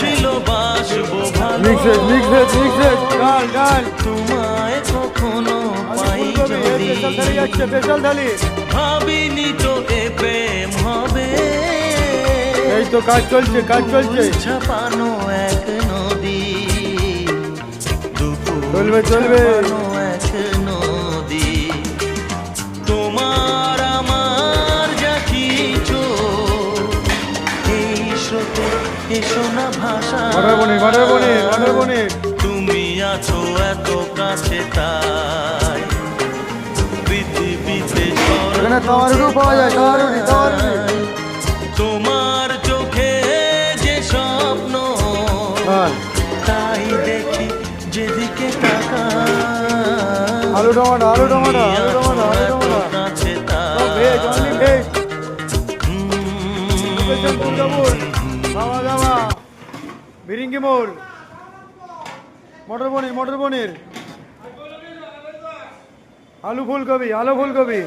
ছিল বাসবো ভালো, ডাল ডাল তোমায় কখনো পাই যদি, স্পেশাল থালি। ভাবিনি তো এ প্রেম হবে, এই তো কাজ চলছে, কাজ চলছে। ছাপানো এক নদী, দুপুর চলবে, চলবে। ছাপানো এক নদী। তোমার আমার যা কিছু এই স্রোতে এসো না ভাষা, তুমি আছো এত কাছে তাই পৃথিবীতে এখানে তাওয়ারুটি পাওয়া যায়, তাওয়ারুটি। তোমার চোখে যে স্বপ্ন তাই দেখি যেদিকে তাকাই, আলু টমাটো, আলু টমাটো, আলু টমাটো, আলু টমাটো। কাছে ভেজ, অনলি ভেজ। খাওয়া দাওয়া বিরিঙ্গি মোড়, মটর পনির, মটর পনির, আলু ফুলকপি, আলু ফুলকপি।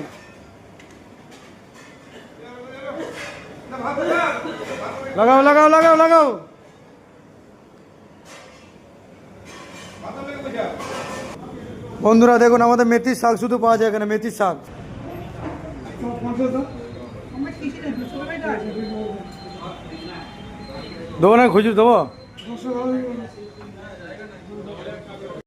লাগাও লাগাও লাগাও লাগাও। বন্ধুরা দেখুন আমাদের মেথির শাক শুধু পাওয়া যায় এখানে, মেথির শাক। দেবো না, খুচরো দেবো।